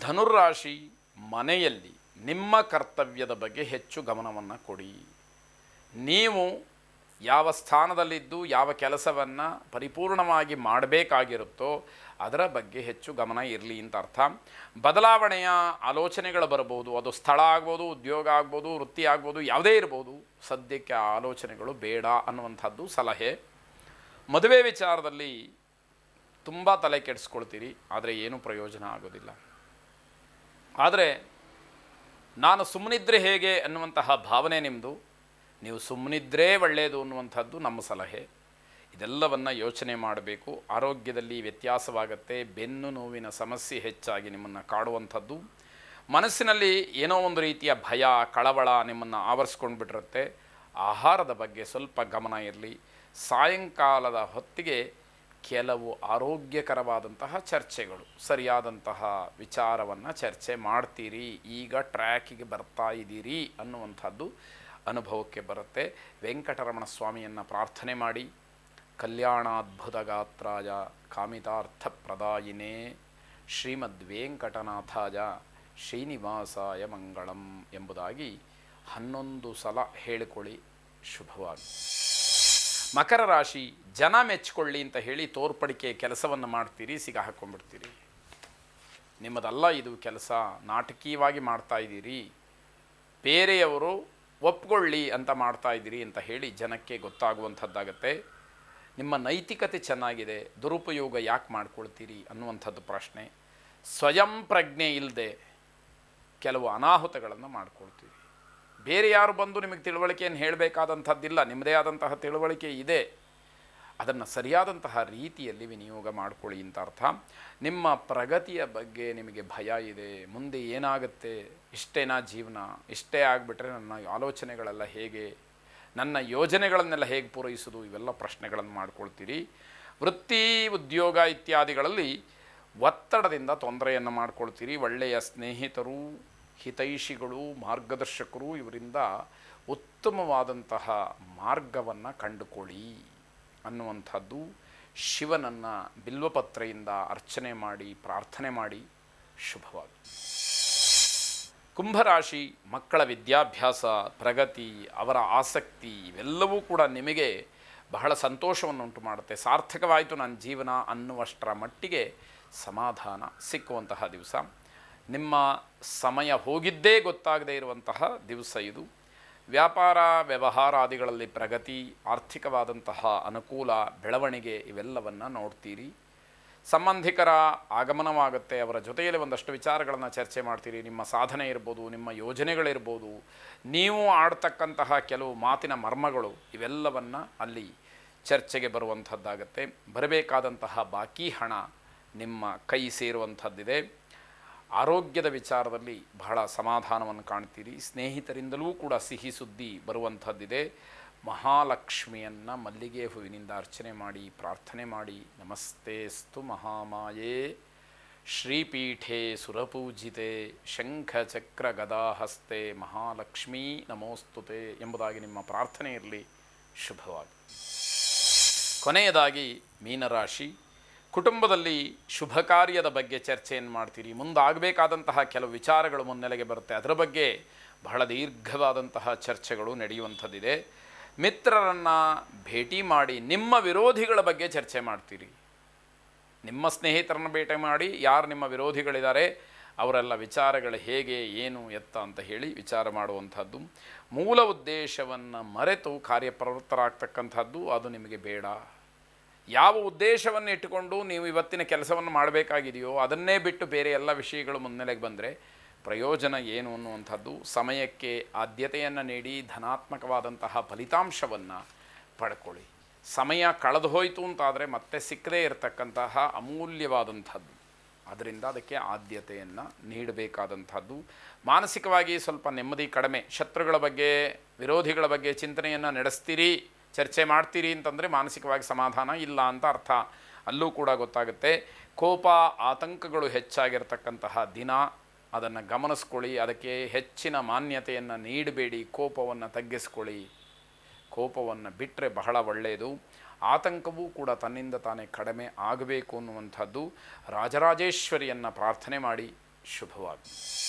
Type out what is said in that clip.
ಧನುರಾಶಿ ಮನೆಯಲ್ಲಿ ನಿಮ್ಮ ಕರ್ತವ್ಯದ ಬಗ್ಗೆ ಹೆಚ್ಚು ಗಮನವನ್ನು ಕೊಡಿ. ನೀವು ಯಾವ ಸ್ಥಾನದಲ್ಲಿದ್ದು ಯಾವ ಕೆಲಸವನ್ನು ಪರಿಪೂರ್ಣವಾಗಿ ಮಾಡಬೇಕಾಗಿರುತ್ತೋ ಅದರ ಬಗ್ಗೆ ಹೆಚ್ಚು ಗಮನ ಇರಲಿ ಅಂತ ಅರ್ಥ. ಬದಲಾವಣೆಯ ಆಲೋಚನೆಗಳು ಬರ್ಬೋದು, ಅದು ಸ್ಥಳ ಆಗ್ಬೋದು, ಉದ್ಯೋಗ ಆಗ್ಬೋದು, ವೃತ್ತಿ ಆಗ್ಬೋದು, ಯಾವುದೇ ಇರ್ಬೋದು. ಸದ್ಯಕ್ಕೆ ಆ ಆಲೋಚನೆಗಳು ಬೇಡ ಅನ್ನುವಂಥದ್ದು ಸಲಹೆ. ಮದುವೆ ವಿಚಾರದಲ್ಲಿ ತುಂಬ ತಲೆ ಕೆಡಿಸ್ಕೊಳ್ತೀರಿ, ಆದರೆ ಏನೂ ಪ್ರಯೋಜನ ಆಗೋದಿಲ್ಲ. ಆದರೆ ನಾನು ಸುಮ್ಮನಿದ್ರೆ ಹೇಗೆ ಅನ್ನುವಂತಹ ಭಾವನೆ ನಿಮ್ಮದು. ನೀವು ಸುಮ್ಮನಿದ್ರೇ ಒಳ್ಳೆಯದು ಅನ್ನುವಂಥದ್ದು ನಮ್ಮ ಸಲಹೆ. ಇದೆಲ್ಲವನ್ನು ಯೋಚನೆ ಮಾಡಬೇಕು. ಆರೋಗ್ಯದಲ್ಲಿ ವ್ಯತ್ಯಾಸವಾಗುತ್ತೆ. ಬೆನ್ನು ನೋವಿನ ಸಮಸ್ಯೆ ಹೆಚ್ಚಾಗಿ ನಿಮ್ಮನ್ನು ಕಾಡುವಂಥದ್ದು. ಮನಸ್ಸಿನಲ್ಲಿ ಏನೋ ಒಂದು ರೀತಿಯ ಭಯ, ಕಳವಳ ನಿಮ್ಮನ್ನು ಆವರಿಸ್ಕೊಂಡು ಬಿಟ್ಟಿರುತ್ತೆ. ಆಹಾರದ ಬಗ್ಗೆ ಸ್ವಲ್ಪ ಗಮನ ಇರಲಿ. ಸಾಯಂಕಾಲದ ಹೊತ್ತಿಗೆ ಕೆಲವು ಆರೋಗ್ಯಕರವಾದಂತಹ ಚರ್ಚೆಗಳು, ಸರಿಯಾದಂತಹ ವಿಚಾರವನ್ನು ಚರ್ಚೆ ಮಾಡ್ತೀರಿ. ಈಗ ಟ್ರ್ಯಾಕಿಗೆ ಬರ್ತಾ ಇದ್ದೀರಿ ಅನ್ನುವಂಥದ್ದು ಅನುಭವಕ್ಕೆ ಬರುತ್ತೆ. ವೆಂಕಟರಮಣ ಸ್ವಾಮಿಯನ್ನು ಪ್ರಾರ್ಥನೆ ಮಾಡಿ. ಕಲ್ಯಾಣಾದ್ಭುತ ಗಾತ್ರಾಯ ಕಾಮಿತಾರ್ಥ ಪ್ರದಾಯಿನೇ ಶ್ರೀಮದ್ ವೆಂಕಟನಾಥಾಯ ಶ್ರೀನಿವಾಸಾಯ ಮಂಗಳಂ ಎಂಬುದಾಗಿ 11 ಸಲ ಹೇಳಿಕೊಳ್ಳಿ. ಶುಭವಾಗಿ. ಮಕರ ರಾಶಿ, ಜನ ಮೆಚ್ಚಿಕೊಳ್ಳಿ ಅಂತ ಹೇಳಿ ತೋರ್ಪಡಿಕೆ ಕೆಲಸವನ್ನು ಮಾಡ್ತೀರಿ, ಸಿಗ ಹಾಕ್ಕೊಂಡ್ಬಿಡ್ತೀರಿ. ನಿಮ್ಮದಲ್ಲ ಇದು ಕೆಲಸ, ನಾಟಕೀಯವಾಗಿ ಮಾಡ್ತಾ ಇದ್ದೀರಿ, ಬೇರೆಯವರು ಒಪ್ಕೊಳ್ಳಿ ಅಂತ ಮಾಡ್ತಾ ಇದ್ದೀರಿ ಅಂತ ಹೇಳಿ ಜನಕ್ಕೆ ಗೊತ್ತಾಗುವಂಥದ್ದಾಗತ್ತೆ. ನಿಮ್ಮ ನೈತಿಕತೆ ಚೆನ್ನಾಗಿದೆ, ದುರುಪಯೋಗ ಯಾಕೆ ಮಾಡ್ಕೊಳ್ತೀರಿ ಅನ್ನುವಂಥದ್ದು ಪ್ರಶ್ನೆ. ಸ್ವಯಂ ಪ್ರಜ್ಞೆ ಇಲ್ಲದೆ ಕೆಲವು ಅನಾಹುತಗಳನ್ನು ಮಾಡ್ಕೊಳ್ತೀರಿ. ಬೇರೆ ಯಾರು ಬಂದು ನಿಮಗೆ ತಿಳುವಳಿಕೆಯನ್ನು ಹೇಳಬೇಕಾದಂಥದ್ದಿಲ್ಲ, ನಿಮ್ಮದೇ ಆದಂತಹ ತಿಳುವಳಿಕೆ ಇದೆ. ಅದನ್ನು ಸರಿಯಾದಂತಹ ರೀತಿಯಲ್ಲಿ ವಿನಿಯೋಗ ಮಾಡಿಕೊಳ್ಳಿ ಅಂತ ಅರ್ಥ. ನಿಮ್ಮ ಪ್ರಗತಿಯ ಬಗ್ಗೆ ನಿಮಗೆ ಭಯ ಇದೆ. ಮುಂದೆ ಏನಾಗುತ್ತೆ, ಇಷ್ಟೇನಾ ಜೀವನ, ಇಷ್ಟೇ ಆಗಿಬಿಟ್ರೆ ನನ್ನ ಆಲೋಚನೆಗಳೆಲ್ಲ ಹೇಗೆ, ನನ್ನ ಯೋಜನೆಗಳನ್ನೆಲ್ಲ ಹೇಗೆ ಪೂರೈಸೋದು, ಇವೆಲ್ಲ ಪ್ರಶ್ನೆಗಳನ್ನು ಮಾಡ್ಕೊಳ್ತೀರಿ. ವೃತ್ತಿ, ಉದ್ಯೋಗ ಇತ್ಯಾದಿಗಳಲ್ಲಿ ಒತ್ತಡದಿಂದ ತೊಂದರೆಯನ್ನು ಮಾಡ್ಕೊಳ್ತೀರಿ. ಒಳ್ಳೆಯ ಸ್ನೇಹಿತರು, ಹಿತೈಷಿಗಳು, ಮಾರ್ಗದರ್ಶಕರು, ಇವರಿಂದ ಉತ್ತಮವಾದಂತಹ ಮಾರ್ಗವನ್ನು ಕಂಡುಕೊಳ್ಳಿ ಅನ್ನುವಂಥದ್ದು. ಶಿವನನ್ನು ಬಿಲ್ವಪತ್ರೆಯಿಂದ ಅರ್ಚನೆ ಮಾಡಿ, ಪ್ರಾರ್ಥನೆ ಮಾಡಿ. ಶುಭವಾಗಿ. ಕುಂಭರಾಶಿ, ಮಕ್ಕಳ ವಿದ್ಯಾಭ್ಯಾಸ, ಪ್ರಗತಿ, ಅವರ ಆಸಕ್ತಿ ಇವೆಲ್ಲವೂ ಕೂಡ ನಿಮಗೆ ಬಹಳ ಸಂತೋಷವನ್ನುಂಟು ಮಾಡುತ್ತೆ. ಸಾರ್ಥಕವಾಯಿತು ನನ್ನ ಜೀವನ ಅನ್ನುವಷ್ಟರ ಮಟ್ಟಿಗೆ ಸಮಾಧಾನ ಸಿಕ್ಕುವಂತಹ ದಿವಸ. ನಿಮ್ಮ ಸಮಯ ಹೋಗಿದ್ದೇ ಗೊತ್ತಾಗದೇ ಇರುವಂತಹ ದಿವಸ ಇದು. ವ್ಯಾಪಾರ ವ್ಯವಹಾರಾದಿಗಳಲ್ಲಿ ಪ್ರಗತಿ, ಆರ್ಥಿಕವಾದಂತಹ ಅನುಕೂಲ, ಬೆಳವಣಿಗೆ ಇವೆಲ್ಲವನ್ನು ನೋಡ್ತೀರಿ. ಸಂಬಂಧಿಕರ ಆಗಮನವಾಗುತ್ತೆ. ಅವರ ಜೊತೆಯಲ್ಲಿ ಒಂದಷ್ಟು ವಿಚಾರಗಳನ್ನು ಚರ್ಚೆ ಮಾಡ್ತೀರಿ. ನಿಮ್ಮ ಸಾಧನೆ ಇರ್ಬೋದು, ನಿಮ್ಮ ಯೋಜನೆಗಳಿರ್ಬೋದು, ನೀವು ಆಡ್ತಕ್ಕಂತಹ ಕೆಲವು ಮಾತಿನ ಮರ್ಮಗಳು ಇವೆಲ್ಲವನ್ನು ಅಲ್ಲಿ ಚರ್ಚೆಗೆ ಬರುವಂಥದ್ದಾಗತ್ತೆ. ಬರಬೇಕಾದಂತಹ ಬಾಕಿ ಹಣ ನಿಮ್ಮ ಕೈ ಸೇರುವಂಥದ್ದಿದೆ. ಆರೋಗ್ಯದ ವಿಚಾರದಲ್ಲಿ ಬಹಳ ಸಮಾಧಾನವನ್ನು ಕಾಣ್ತೀರಿ. ಸ್ನೇಹಿತರಿಂದಲೂ ಕೂಡ ಸಿಹಿ ಸುದ್ದಿ ಬರುವಂಥದ್ದಿದೆ. ಮಹಾಲಕ್ಷ್ಮಿಯನ್ನು ಮಲ್ಲಿಗೆ ಹೂವಿನಿಂದ ಅರ್ಚನೆ ಮಾಡಿ, ಪ್ರಾರ್ಥನೆ ಮಾಡಿ. ನಮಸ್ತೆಸ್ತು ಮಹಾಮಾಯೇ ಶ್ರೀಪೀಠೆ ಸುರಪೂಜಿತೆ ಶಂಖಚಕ್ರ ಗದಾಹಸ್ತೆ ಮಹಾಲಕ್ಷ್ಮೀ ನಮೋಸ್ತುತೆ ಎಂಬುದಾಗಿ ನಿಮ್ಮ ಪ್ರಾರ್ಥನೆ ಇರಲಿ. ಶುಭವಾಗಿ. ಕೊನೆಯದಾಗಿ ಮೀನರಾಶಿ, ಕುಟುಂಬದಲ್ಲಿ ಶುಭ ಕಾರ್ಯದ ಬಗ್ಗೆ ಚರ್ಚೆಯನ್ನು ಮಾಡ್ತೀರಿ. ಮುಂದಾಗಬೇಕಾದಂತಹ ಕೆಲವು ವಿಚಾರಗಳು ಮುನ್ನೆಲೆಗೆ ಬರುತ್ತೆ. ಅದರ ಬಗ್ಗೆ ಬಹಳ ದೀರ್ಘವಾದಂತಹ ಚರ್ಚೆಗಳು ನಡೆಯುವಂಥದ್ದಿದೆ. ಮಿತ್ರರನ್ನು ಭೇಟಿ ಮಾಡಿ ನಿಮ್ಮ ವಿರೋಧಿಗಳ ಬಗ್ಗೆ ಚರ್ಚೆ ಮಾಡ್ತೀರಿ. ನಿಮ್ಮ ಸ್ನೇಹಿತರನ್ನು ಭೇಟಿ ಮಾಡಿ, ಯಾರು ನಿಮ್ಮ ವಿರೋಧಿಗಳಿದ್ದಾರೆ ಅವರೆಲ್ಲ ವಿಚಾರಗಳು ಹೇಗೆ, ಏನು, ಎತ್ತ ಅಂತ ಹೇಳಿ ವಿಚಾರ ಮಾಡುವಂಥದ್ದು. ಮೂಲ ಉದ್ದೇಶವನ್ನು ಮರೆತು ಕಾರ್ಯಪ್ರವೃತ್ತರಾಗ್ತಕ್ಕಂಥದ್ದು ಅದು ನಿಮಗೆ ಬೇಡ. ಯಾವ ಉದ್ದೇಶವನ್ನು ಇಟ್ಟುಕೊಂಡು ನೀವು ಇವತ್ತಿನ ಕೆಲಸವನ್ನು ಮಾಡಬೇಕಾಗಿದೆಯೋ ಅದನ್ನೇ ಬಿಟ್ಟು ಬೇರೆ ಎಲ್ಲ ವಿಷಯಗಳು ಮುನ್ನೆಲೆಗೆ ಬಂದರೆ ಪ್ರಯೋಜನ ಏನು ಅನ್ನುವಂಥದ್ದು. ಸಮಯಕ್ಕೆ ಆದ್ಯತೆಯನ್ನು ನೀಡಿ ಧನಾತ್ಮಕವಾದಂತಹ ಫಲಿತಾಂಶವನ್ನು ಪಡ್ಕೊಳ್ಳಿ. ಸಮಯ ಕಳೆದು ಹೋಯಿತು ಅಂತಾದರೆ ಮತ್ತೆ ಸಿಕ್ಕದೇ ಇರತಕ್ಕಂತಹ ಅಮೂಲ್ಯವಾದಂಥದ್ದು. ಅದರಿಂದ ಅದಕ್ಕೆ ಆದ್ಯತೆಯನ್ನು ನೀಡಬೇಕಾದಂಥದ್ದು. ಮಾನಸಿಕವಾಗಿ ಸ್ವಲ್ಪ ನೆಮ್ಮದಿ ಕಡಿಮೆ. ಶತ್ರುಗಳ ಬಗ್ಗೆ, ವಿರೋಧಿಗಳ ಬಗ್ಗೆ ಚಿಂತನೆಯನ್ನು ನಡೆಸ್ತೀರಿ, ಚರ್ಚೆ ಮಾಡ್ತೀರಿ ಅಂತಂದರೆ ಮಾನಸಿಕವಾಗಿ ಸಮಾಧಾನ ಇಲ್ಲ ಅಂತ ಅರ್ಥ. ಅಲ್ಲೂ ಕೂಡ ಗೊತ್ತಾಗುತ್ತೆ. ಕೋಪ, ಆತಂಕಗಳು ಹೆಚ್ಚಾಗಿರ್ತಕ್ಕಂತಹ ದಿನ. ಅದನ್ನು ಗಮನಿಸ್ಕೊಳ್ಳಿ. ಅದಕ್ಕೆ ಹೆಚ್ಚಿನ ಮಾನ್ಯತೆಯನ್ನು ನೀಡಬೇಡಿ. ಕೋಪವನ್ನು ತಗ್ಗಿಸ್ಕೊಳ್ಳಿ. ಕೋಪವನ್ನು ಬಿಟ್ಟರೆ ಬಹಳ ಒಳ್ಳೆಯದು. ಆತಂಕವೂ ಕೂಡ ತನ್ನಿಂದ ತಾನೇ ಕಡಿಮೆ ಆಗಬೇಕು ಅನ್ನುವಂಥದ್ದು. ರಾಜರಾಜೇಶ್ವರಿಯನ್ನು ಪ್ರಾರ್ಥನೆ ಮಾಡಿ. ಶುಭವಾಗಲಿ.